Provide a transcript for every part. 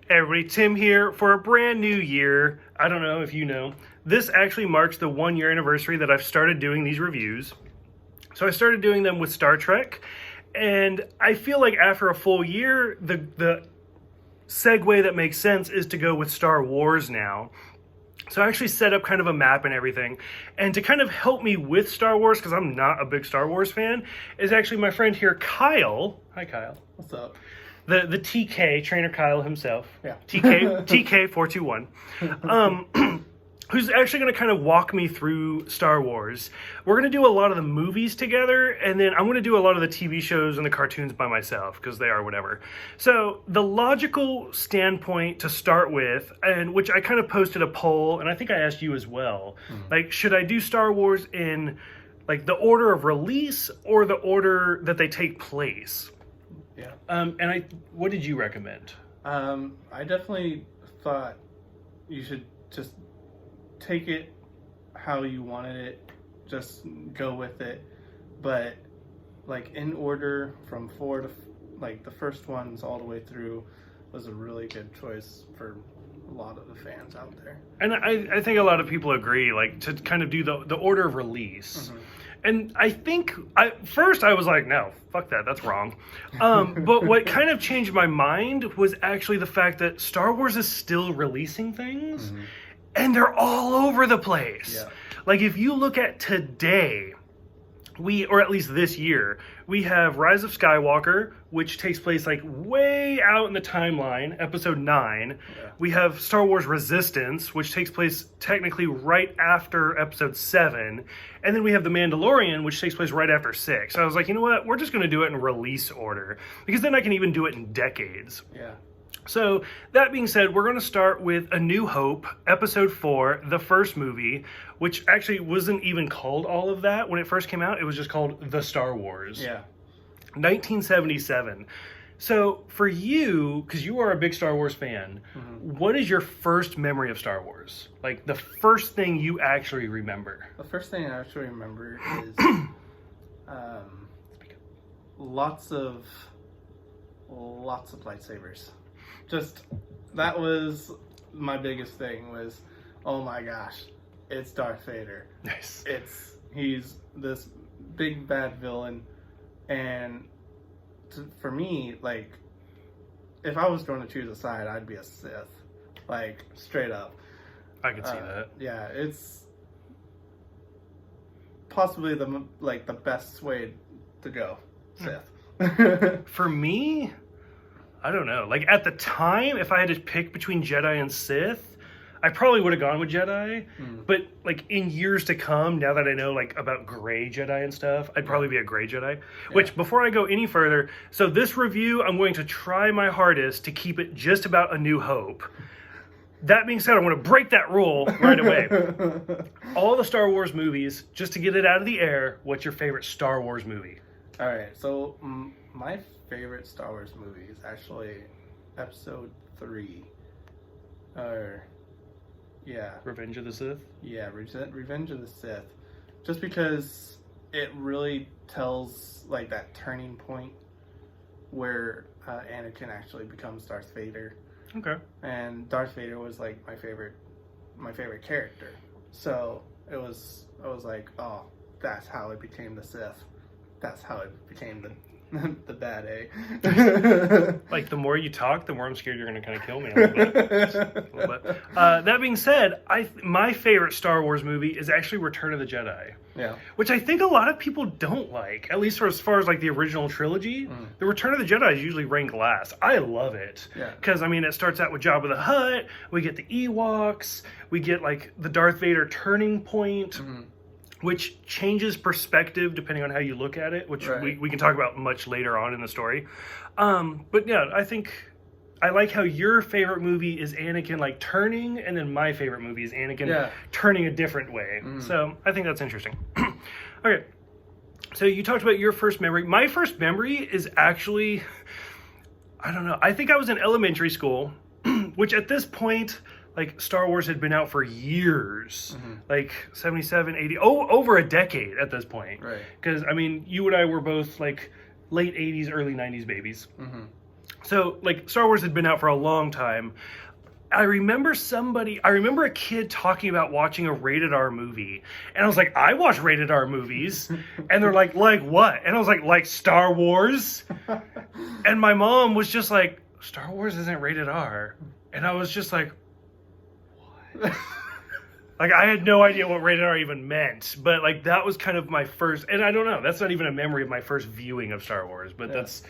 Everybody, Tim here for a brand new year. I don't know if you know, this actually marks the 1 year anniversary that I've started doing these reviews. So I started doing them with Star Trek, and I feel like after a full year, the segue that makes sense is to go with Star Wars now. So I actually set up kind of a map and everything. And to kind of help me with Star Wars, because I'm not a big Star Wars fan, is actually my friend here, Kyle. Hi, Kyle. What's up? The TK, Trainer Kyle himself. Yeah. TK421. Who's actually going to kind of walk me through Star Wars. We're going to do a lot of the movies together, and then I'm going to do a lot of the TV shows and the cartoons by myself, because they are whatever. So the logical standpoint to start with, and which I kind of posted a poll, and I think I asked you as well, like, should I do Star Wars in like the order of release or the order that they take place? Yeah. What did you recommend? I definitely thought you should just take it how you wanted it, just go with it, but like in order from 4 to like the first ones all the way through was a really good choice for a lot of the fans out there. And I think a lot of people agree, like, to kind of do the order of release. Mm-hmm. And I think, first I was like, no, fuck that, that's wrong. But what kind of changed my mind was actually the fact that Star Wars is still releasing things, and they're all over the place. Yeah. Like, if you look at today, or at least this year, we have Rise of Skywalker, which takes place like way out in the timeline, episode 9. Yeah. We have Star Wars Resistance, which takes place technically right after episode 7. And then we have The Mandalorian, which takes place right after 6. So I was like, you know what? We're just going to do it in release order, because then I can even do it in decades. Yeah. So, that being said, we're going to start with A New Hope, Episode 4, the first movie, which actually wasn't even called all of that when it first came out. It was just called The Star Wars. Yeah. 1977. So, for you, because you are a big Star Wars fan, what is your first memory of Star Wars? Like, the first thing you actually remember? The first thing I actually remember is lots of lightsabers. Just, that was my biggest thing was, oh my gosh, it's Darth Vader. Nice. He's this big bad villain, and for me, like, if I was going to choose a side, I'd be a Sith, like, straight up. I could see that. Yeah, it's possibly the best way to go, Sith. For me, I don't know. Like, at the time, if I had to pick between Jedi and Sith, I probably would have gone with Jedi. But, like, in years to come, now that I know, like, about gray Jedi and stuff, I'd probably be a gray Jedi. Yeah. Which, before I go any further, so this review, I'm going to try my hardest to keep it just about A New Hope. That being said, I'm going to break that rule right away. All the Star Wars movies, just to get it out of the air, what's your favorite Star Wars movie? All right, so my favorite Star Wars movie is actually Episode 3. Revenge of the Sith? Yeah, Revenge of the Sith. Just because it really tells, like, that turning point where Anakin actually becomes Darth Vader. Okay. And Darth Vader was, like, my favorite character. So I was like, oh, that's how it became the Sith. That's how it became the bad A. Like, the more you talk, the more I'm scared you're going to kind of kill me a little bit. That being said, my favorite Star Wars movie is actually Return of the Jedi. Yeah. Which I think a lot of people don't like, at least as far as, like, the original trilogy. The Return of the Jedi is usually ranked last. I love it. Yeah. Because, I mean, it starts out with Jabba the Hutt, we get the Ewoks, we get, like, the Darth Vader turning point, which changes perspective depending on how you look at it, which we can talk about much later on in the story. But yeah, I think I like how your favorite movie is Anakin, like, turning, and then my favorite movie is Anakin turning a different way. So I think that's interesting. Okay, so you talked about your first memory. My first memory is actually, I don't know, I think I was in elementary school, which at this point, like, Star Wars had been out for years, like 77, 80, over a decade at this point. Right. Because, I mean, you and I were both, like, late 80s, early 90s babies. So, like, Star Wars had been out for a long time. I remember a kid talking about watching a rated R movie. And I was like, I watch rated R movies. And they're like what? And I was like Star Wars? And my mom was just like, Star Wars isn't rated R. And I was just like, what? Like, I had no idea what rated R even meant. But, like, that was kind of my first... And I don't know. That's not even a memory of my first viewing of Star Wars. But that's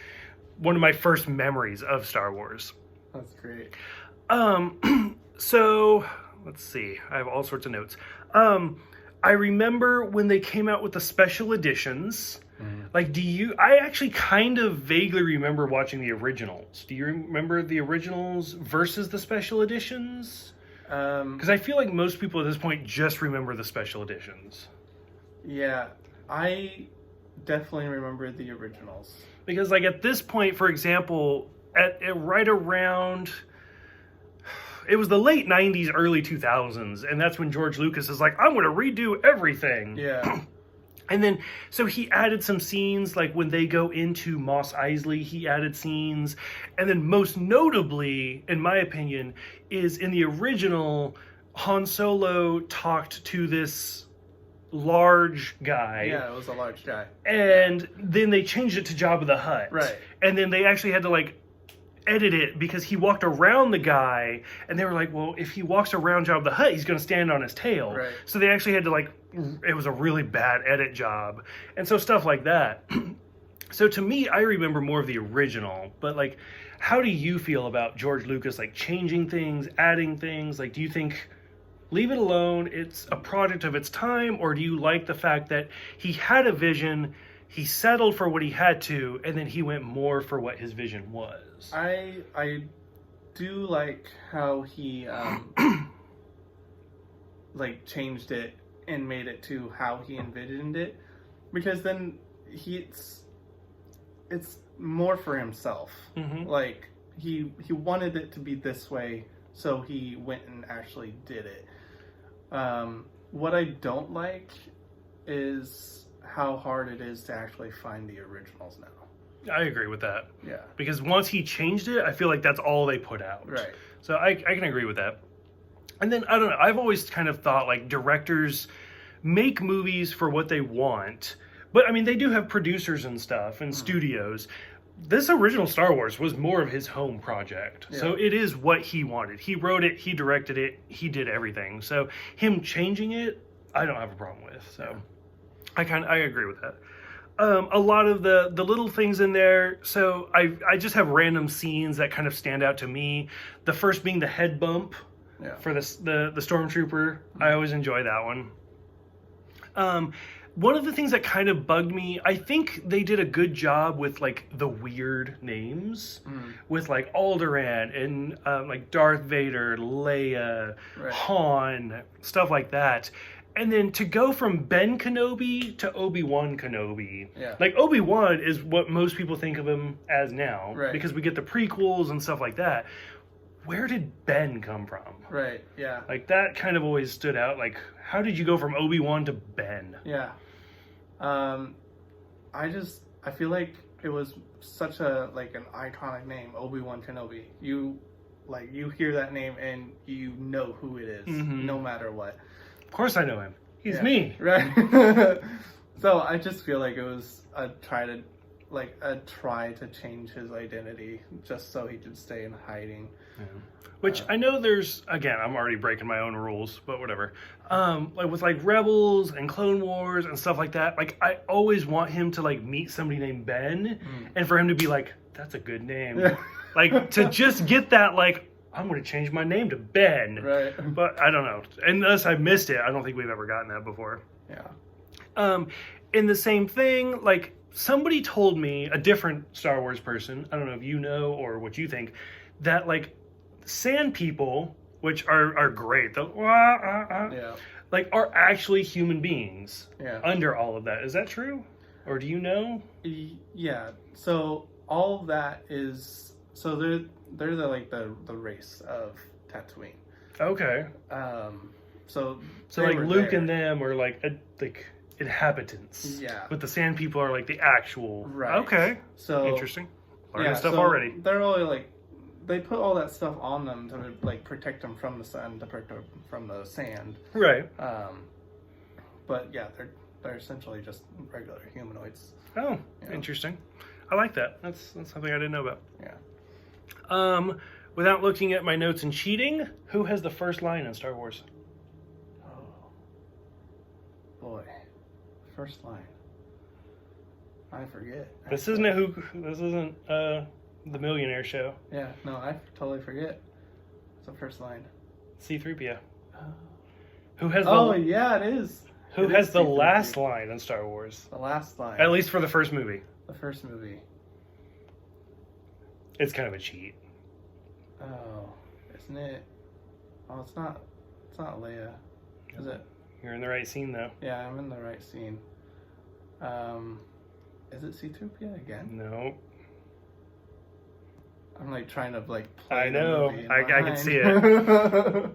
one of my first memories of Star Wars. That's great. So let's see. I have all sorts of notes. I remember when they came out with the special editions. Like, I actually kind of vaguely remember watching the originals. Do you remember the originals versus the special editions? Because I feel like most people at this point just remember the special editions. Yeah, I definitely remember the originals. Because, like, at this point, for example, right around... It was the late 90s, early 2000s, and that's when George Lucas is like, I'm going to redo everything. Yeah. And then, so he added some scenes, like when they go into Mos Eisley, he added scenes. And then most notably, in my opinion, is in the original, Han Solo talked to this large guy. Yeah, it was a large guy. And then they changed it to Jabba the Hutt. Right. And then they actually had to, like, edit it because he walked around the guy, and they were like, well, if he walks around Jabba the Hutt, he's going to stand on his tail. Right. So they actually had to, like, it was a really bad edit job. And so stuff like that. So to me, I remember more of the original, but, like, how do you feel about George Lucas, like, changing things, adding things? Like, do you think leave it alone, it's a product of its time, or do you like the fact that he had a vision, he settled for what he had to, and then he went more for what his vision was? I do like how he like changed it and made it to how he envisioned it, because then it's more for himself. Like he wanted it to be this way, so he went and actually did it. What I don't like is how hard it is to actually find the originals now. I agree with that. Yeah. Because once he changed it, I feel like that's all they put out. Right. So I can agree with that. And then, I don't know, I've always kind of thought, like, directors make movies for what they want. But, I mean, they do have producers and stuff and studios. This original Star Wars was more of his home project. Yeah. So it is what he wanted. He wrote it, he directed it, he did everything. So him changing it, I don't have a problem with. So I agree with that. A lot of the little things in there. So I just have random scenes that kind of stand out to me. The first being the head bump for the stormtrooper. I always enjoy that one. One of the things that kind of bugged me, I think they did a good job with, like, the weird names, with, like, Alderaan and like Darth Vader, Leia, Han, stuff like that. And then to go from Ben Kenobi to Obi-Wan Kenobi. Yeah. Like, Obi-Wan is what most people think of him as now. Right. Because we get the prequels and stuff like that. Where did Ben come from? Right, yeah. Like, that kind of always stood out. Like, how did you go from Obi-Wan to Ben? Yeah. I feel like it was such an iconic name, Obi-Wan Kenobi. You hear that name and you know who it is, no matter what. Of course I know him. He's me. Right. So I just feel like it was a try to change his identity just so he could stay in hiding. Yeah. Which I know there's, again, I'm already breaking my own rules, but whatever. Like with like Rebels and Clone Wars and stuff like that, like I always want him to like meet somebody named Ben and for him to be like, that's a good name. Yeah. Like to just get that like, I'm going to change my name to Ben. Right. But I don't know. Unless I missed it, I don't think we've ever gotten that before. Yeah. In the same thing, like somebody told me, a different Star Wars person, I don't know if you know or what you think, that like sand people, which are great, like are actually human beings under all of that. Is that true? Or do you know? Yeah. So all of that is, so they're the race of Tatooine. Okay. So like Luke and them are like inhabitants. Yeah. But the sand people are like the actual. Right. Okay. So interesting. learning stuff already. They're really like, they put all that stuff on them to like protect them from the sun, to protect them from the sand. Right. But yeah, they're essentially just regular humanoids. Oh, interesting. I like that. That's something I didn't know about. Yeah. Without looking at my notes and cheating, who has the first line in Star Wars? Oh, boy. First line. I forget. This isn't the Millionaire Show. Yeah, no, I totally forget. It's the first line. C-3PO. Oh. Who has yeah, it is. Who has the last line in Star Wars? The last line. At least for the first movie. The first movie. It's kind of a cheat. Oh, isn't it? Oh, it's not Leia, is it? You're in the right scene, though. Yeah, I'm in the right scene. Is it C-3PO again? No. I'm like trying to like play. I know. I can see it.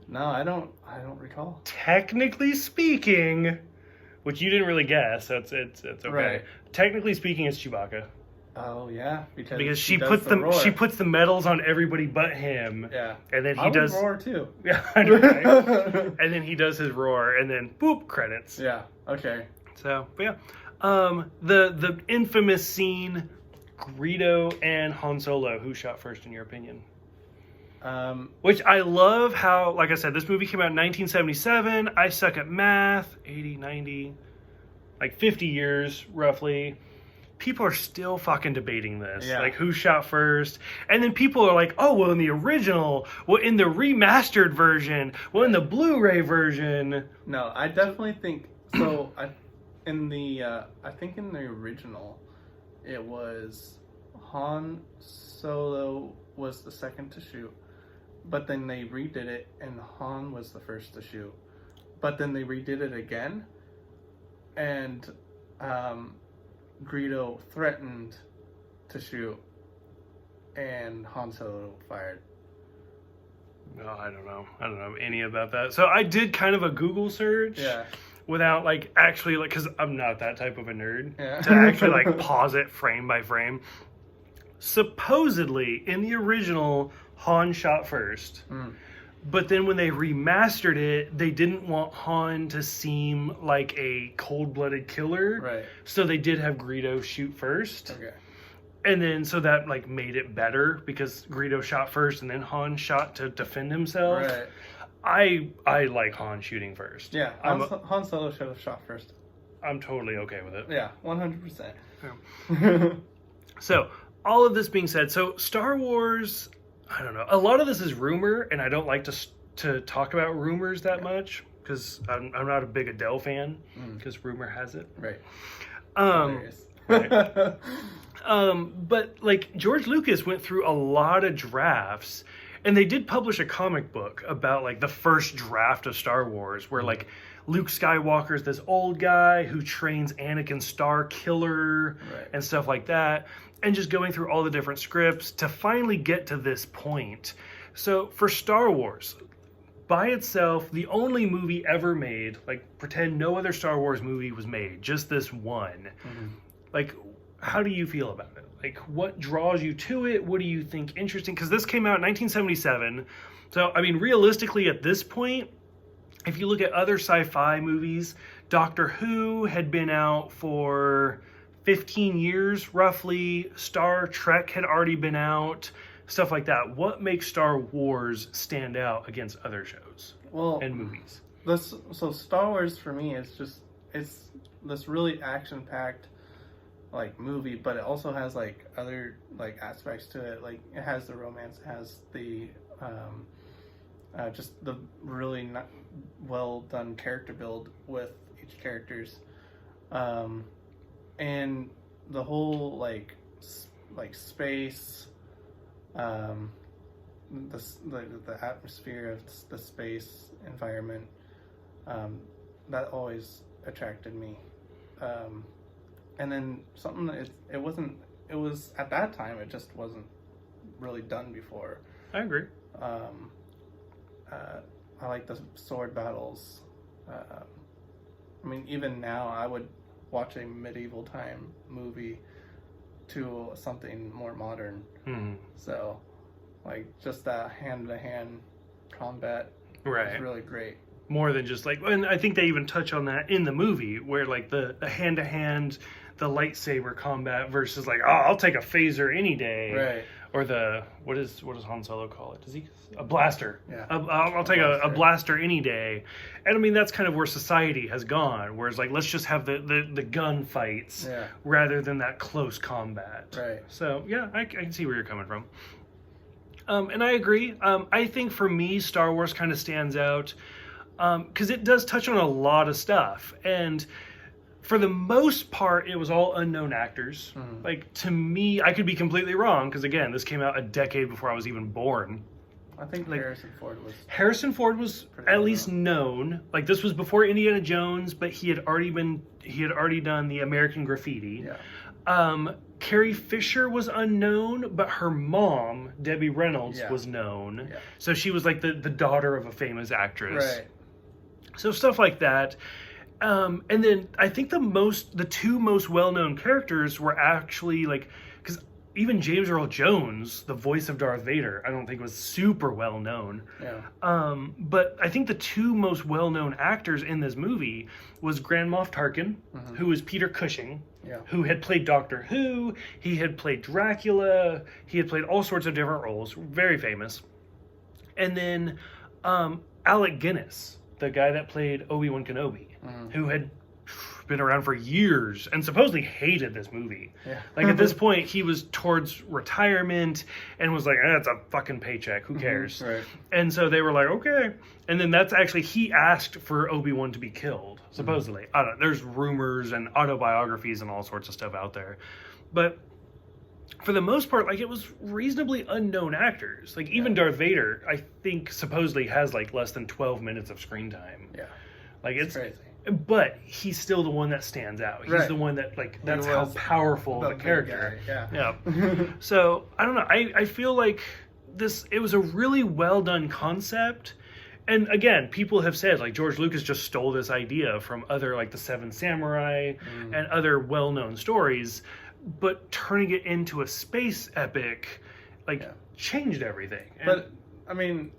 No, I don't recall. Technically speaking, which you didn't really guess, so it's okay. Right. Technically speaking, it's Chewbacca. Oh yeah, because she puts the medals on everybody but him. Yeah. And then I would roar too. Yeah, I know, right? And then he does his roar, and then boop, credits. Yeah. Okay. So, but yeah, the infamous scene, Greedo and Han Solo, who shot first in your opinion? Which I love how, like I said, this movie came out in 1977. I suck at math. 80, 90, like 50 years roughly. People are still fucking debating this. Yeah. Like, who shot first? And then people are like, oh, well, in the original, well, in the remastered version, well, in the Blu-ray version. No, I definitely think so. I think in the original, it was Han Solo was the second to shoot, but then they redid it and Han was the first to shoot. But then they redid it again, and Greedo threatened to shoot, and Han Solo fired. No, I don't know any about that. So I did kind of a Google search. Yeah. Without like actually like, because I'm not that type of a nerd, yeah. to actually like pause it frame by frame. Supposedly in the original, Han shot first. But then when they remastered it, they didn't want Han to seem like a cold-blooded killer. Right. So they did have Greedo shoot first. Okay. And then so that like made it better because Greedo shot first and then Han shot to defend himself. Right. I like Han shooting first. Yeah, Han Solo should have shot first. I'm totally okay with it. Yeah, 100%. Yeah. So, all of this being said, so Star Wars, I don't know. A lot of this is rumor, and I don't like to talk about rumors that much because I'm not a big Adele fan because rumor has it. Right. Right. But like George Lucas went through a lot of drafts, and they did publish a comic book about like the first draft of Star Wars, where like Luke Skywalker's this old guy who trains Anakin Starkiller and stuff like that, and just going through all the different scripts to finally get to this point. So for Star Wars, by itself, the only movie ever made, like pretend no other Star Wars movie was made, just this one. Like, how do you feel about it? Like, what draws you to it? What do you think interesting? Because this came out in 1977. So, I mean, realistically, at this point, if you look at other sci-fi movies, Doctor Who had been out for 15 years, roughly. Star Trek had already been out. Stuff like that. What makes Star Wars stand out against other shows and movies? So Star Wars, for me, it's this really action-packed like movie, but it also has like other like aspects to it. Like it has the romance, it has the just the really well done character build with each characters, and the whole like space, the atmosphere of the space environment, that always attracted me. And then something that it was at that time, it just wasn't really done before. I agree. I like the sword battles. I mean, even now, I would watch a medieval time movie to something more modern. Mm-hmm. So, like, just that hand-to-hand combat is really great. More than just like, and I think they even touch on that in the movie, where like the hand-to-hand, the lightsaber combat versus like, oh, I'll take a phaser any day. Right. Or the, what does Han Solo call it? Does he? A blaster. Yeah. I'll take a blaster any day. And I mean, that's kind of where society has gone. Whereas like, let's just have the gun fights rather than that close combat. Right. So yeah, I can see where you're coming from. And I agree. I think for me, Star Wars kind of stands out because it does touch on a lot of stuff. And for the most part, it was all unknown actors. Mm-hmm. Like, to me, I could be completely wrong, because again, this came out a decade before I was even born. I think like, Harrison Ford was at least known. Like, this was before Indiana Jones, but he had already done the American Graffiti. Yeah. Carrie Fisher was unknown, but her mom, Debbie Reynolds, was known. Yeah. So she was like the daughter of a famous actress. Right. So stuff like that. And then I think the two most well-known characters were actually like, because even James Earl Jones, the voice of Darth Vader, I don't think was super well known. Yeah. But I think the two most well-known actors in this movie was Grand Moff Tarkin, who was Peter Cushing, who had played Doctor Who, he had played Dracula, he had played all sorts of different roles, very famous. And then Alec Guinness, the guy that played Obi-Wan Kenobi, who had been around for years and supposedly hated this movie. Yeah. Like, at this point, he was towards retirement and was like, it's a fucking paycheck. Who cares? Right. And so they were like, okay. And then that's actually, he asked for Obi-Wan to be killed, supposedly. I don't know. There's rumors and autobiographies and all sorts of stuff out there. But for the most part, like, it was reasonably unknown actors. Like, even Darth Vader, I think, supposedly has, like, less than 12 minutes of screen time. Yeah. Like, it's crazy. But he's still the one that stands out. He's the one that, like, that's how powerful the character. Yeah. So, I don't know. I feel like it was a really well done concept. And again, people have said, like, George Lucas just stole this idea from other, like, The Seven Samurai and other well-known stories. But turning it into a space epic, like, changed everything. But, I mean,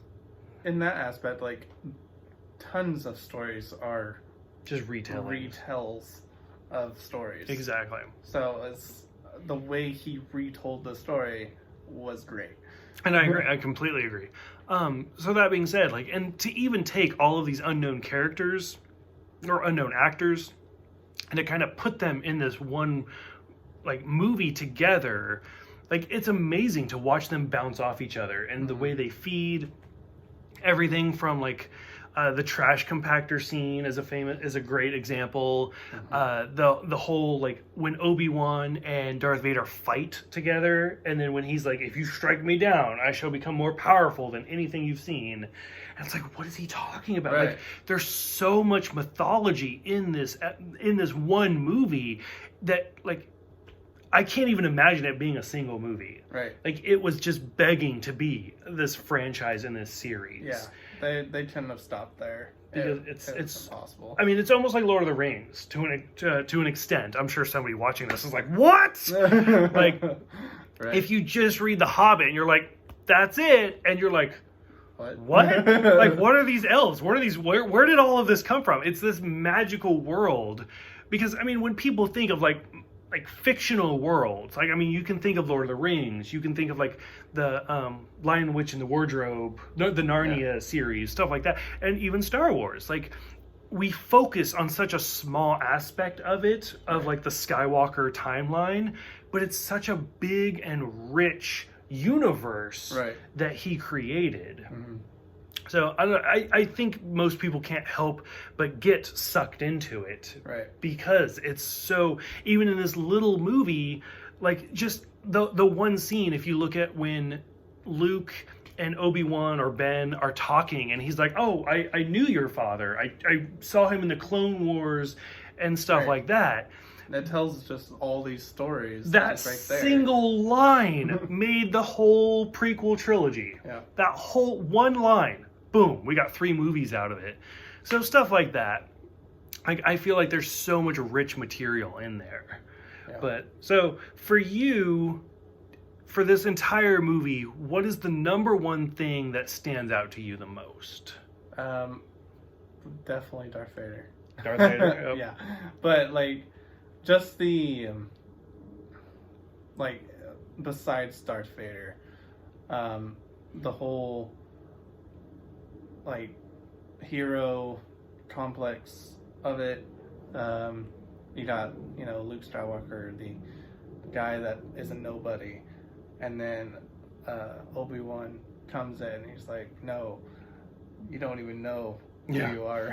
in that aspect, like, tons of stories are just retells of stories. Exactly. So it's the way he retold the story was great. And I agree. I completely agree. So that being said, like, and to even take all of these unknown characters or unknown actors and to kind of put them in this one, like, movie together, like, it's amazing to watch them bounce off each other and the way they feed. Everything from, like, the trash compactor scene is a great example. The whole, like, when Obi-Wan and Darth Vader fight together, and then when he's like, if you strike me down, I shall become more powerful than anything you've seen. And it's like, what is he talking about? Right. Like, there's so much mythology in this one movie that, like, I can't even imagine it being a single movie. Right. Like, it was just begging to be this franchise in this series. Yeah. They couldn't have stopped there. Because it's impossible. I mean, it's almost like Lord of the Rings to an extent. I'm sure somebody watching this is like, what? Like, if you just read The Hobbit and you're like, that's it, and you're like, what? Like, what are these elves? What are these? Where did all of this come from? It's this magical world. Because, I mean, when people think of like fictional worlds, like, I mean, you can think of Lord of the Rings, you can think of like the Lion, Witch, and the Wardrobe, the Narnia series, stuff like that, and even Star Wars. Like, we focus on such a small aspect of it, of like the Skywalker timeline, but it's such a big and rich universe that he created. So I think most people can't help but get sucked into it, because it's so, even in this little movie, like, just the one scene, if you look at when Luke and Obi-Wan or Ben are talking, and he's like, oh, I knew your father. I saw him in the Clone Wars and stuff like that. That tells just all these stories. That right there. Single line made the whole prequel trilogy. Yeah. That whole one line. Boom, we got 3 movies out of it. So stuff like that. Like, I feel like there's so much rich material in there. But so for you, for this entire movie, what is the number one thing that stands out to you the most? Definitely Darth Vader. Darth Vader? Yep. Yeah. But, like, just the, like, besides Darth Vader, the whole, like, hero complex of it. You got, Luke Skywalker, the guy that is a nobody. And then Obi-Wan comes in and he's like, no, you don't even know who you are.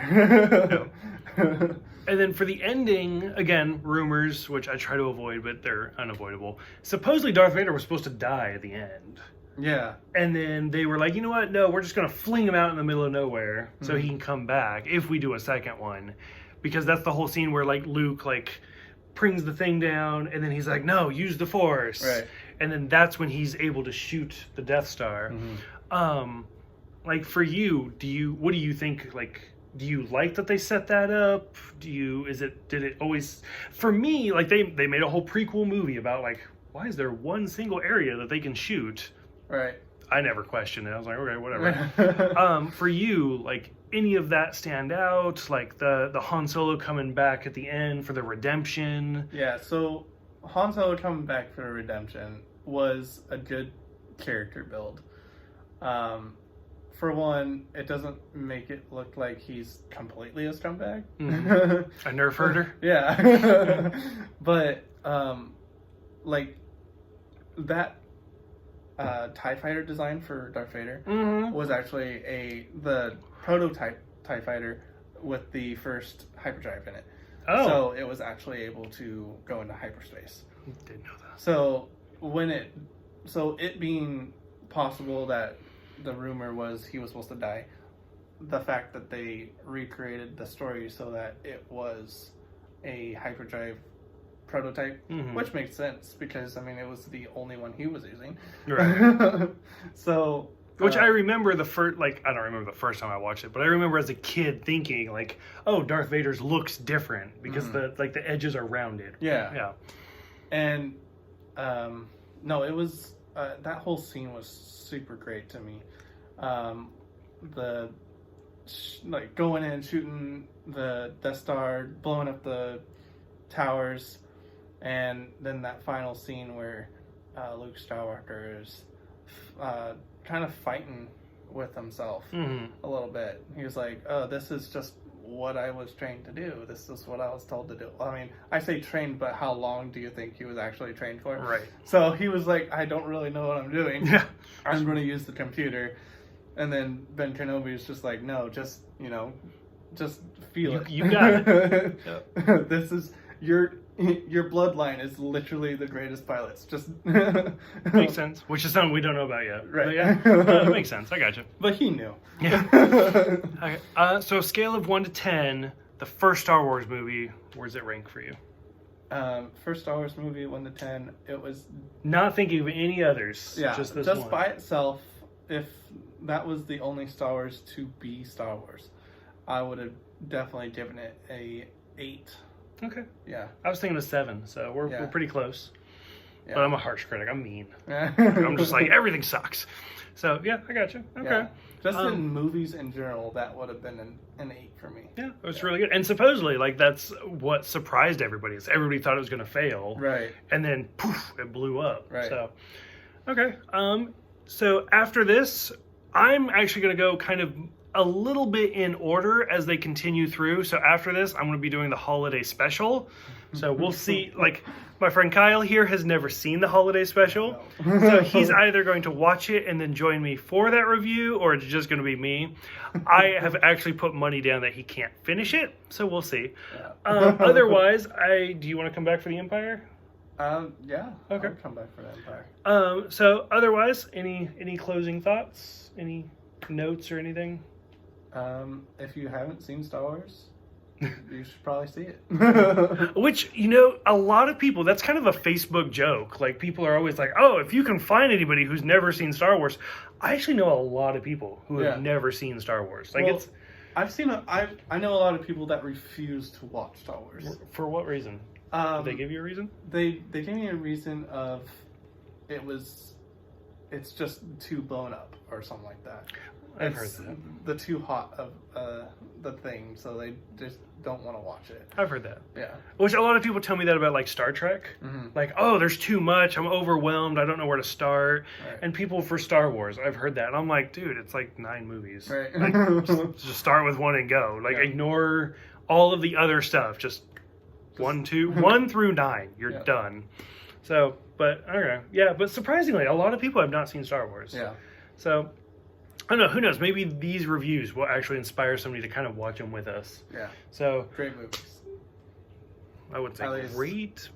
And then for the ending, again, rumors, which I try to avoid, but they're unavoidable. Supposedly Darth Vader was supposed to die at the end. Yeah. And then they were like, you know what? No, we're just going to fling him out in the middle of nowhere so he can come back if we do a second one. Because that's the whole scene where, like, Luke, like, brings the thing down and then he's like, no, use the Force. Right. And then that's when he's able to shoot the Death Star. Like, for you, what do you think, like, do you like that they set that up? Did it always, for me, like, they made a whole prequel movie about, like, why is there one single area that they can shoot? Right. I never questioned it. I was like, okay, whatever. For you, like, any of that stand out? Like, the Han Solo coming back at the end for the redemption? Yeah, so Han Solo coming back for the redemption was a good character build. For one, it doesn't make it look like he's completely a scumbag. A nerf herder? Yeah. But, like, that TIE fighter design for Darth Vader was actually the prototype TIE fighter with the first hyperdrive in it. Oh. So it was actually able to go into hyperspace. Didn't know that. So it being possible that the rumor was he was supposed to die, the fact that they recreated the story so that it was a hyperdrive prototype, which makes sense because, I mean, it was the only one he was using. Right. So... Which I remember I don't remember the first time I watched it, but I remember as a kid thinking, like, oh, Darth Vader's looks different because the edges are rounded. Yeah. Yeah. And, no, it was, that whole scene was super great to me. Going in and shooting the Death Star, blowing up the towers, and then that final scene where Luke Skywalker is kind of fighting with himself a little bit. He was like, oh, this is just what I was trained to do. This is what I was told to do. I mean, I say trained, but how long do you think he was actually trained for? Right. So he was like, I don't really know what I'm doing. Yeah. I'm going to use the computer. And then Ben Kenobi is just like, no, just feel it. You got it. Yep. This is your bloodline is literally the greatest pilots. Just makes sense. Which is something we don't know about yet. Right. But yeah, it makes sense. I got you. But he knew. Yeah. Okay. So scale of 1 to 10, the first Star Wars movie, where does it rank for you? First Star Wars movie, 1 to 10. It was not thinking of any others. Yeah. Just this one. By itself, if that was the only Star Wars to be Star Wars, I would have definitely given it a 8. Okay. Yeah. I was thinking a 7, so we're pretty close. Yeah. But I'm a harsh critic. I'm mean. I'm just like, everything sucks. So, yeah, I got you. Okay. Yeah. Just in movies in general, that would have been an 8 for me. Yeah, it was really good. And supposedly, like, that's what surprised everybody. Is everybody thought it was going to fail. Right. And then, poof, it blew up. Right. So, okay. So after this, I'm actually going to go kind of a little bit in order as they continue through. So after this, I'm going to be doing the holiday special. So we'll see, like, my friend Kyle here has never seen the holiday special. No. So he's either going to watch it and then join me for that review, or it's just going to be me. I have actually put money down that he can't finish it, so we'll see. Yeah. Otherwise, do you want to come back for the Empire? Yeah. Okay. I'll come back for the Empire. So otherwise, any closing thoughts? Any notes or anything? If you haven't seen Star Wars, you should probably see it. Which, a lot of people, that's kind of a Facebook joke. Like, people are always like, oh, if you can find anybody who's never seen Star Wars. I actually know a lot of people who have never seen Star Wars. Like, well, I know a lot of people that refuse to watch Star Wars. For what reason? Did they give you a reason? They gave me a reason of it's just too blown up or something like that. I've heard that. The too hot of the thing, so they just don't want to watch it. I've heard that. Yeah. Which a lot of people tell me that about like Star Trek. Mm-hmm. Like, oh, there's too much. I'm overwhelmed. I don't know where to start. Right. And people for Star Wars, I've heard that. And I'm like, dude, it's like 9 movies. Right. Like, just start with one and go. Like, ignore all of the other stuff. Just 1 through 9. You're done. So, but I don't know. Yeah, but surprisingly, a lot of people have not seen Star Wars. Yeah. So, I don't know. Who knows? Maybe these reviews will actually inspire somebody to kind of watch them with us. Yeah. So, great movies. I wouldn't say At least. great,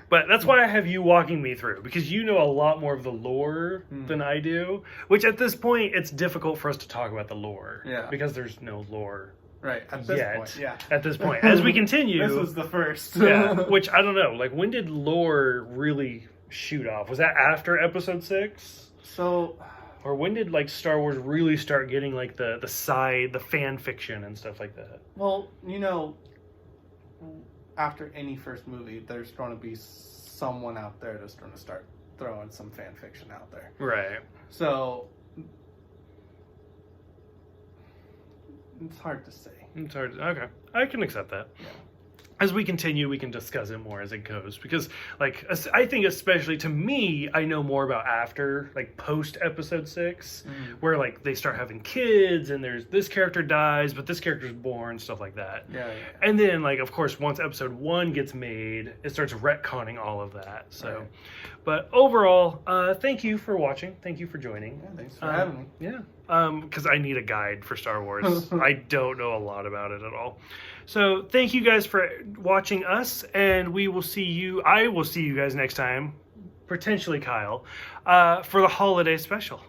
but that's why I have you walking me through, because you know a lot more of the lore than I do, which at this point, it's difficult for us to talk about the lore. Yeah. Because there's no lore Right. At this point, yeah. At this point. As we continue... This was the first. Yeah. Which, I don't know. Like, when did lore really shoot off? Was that after episode 6? So... Or when did, like, Star Wars really start getting, like, the fan fiction and stuff like that? Well, you know, after any first movie, there's going to be someone out there that's going to start throwing some fan fiction out there. Right. So, it's hard to say. It's hard. Okay. I can accept that. Yeah. As we continue, we can discuss it more as it goes. Because, like, I think especially to me, I know more about after, like, post episode 6, where, like, they start having kids and there's this character dies, but this character's born, stuff like that. Yeah. And then, like, of course, once episode 1 gets made, it starts retconning all of that. So, right. But overall, thank you for watching. Thank you for joining. Yeah, thanks for having me. Yeah. Because I need a guide for Star Wars. I don't know a lot about it at all. So thank you guys for watching us, and I will see you guys next time, potentially Kyle, for the holiday special.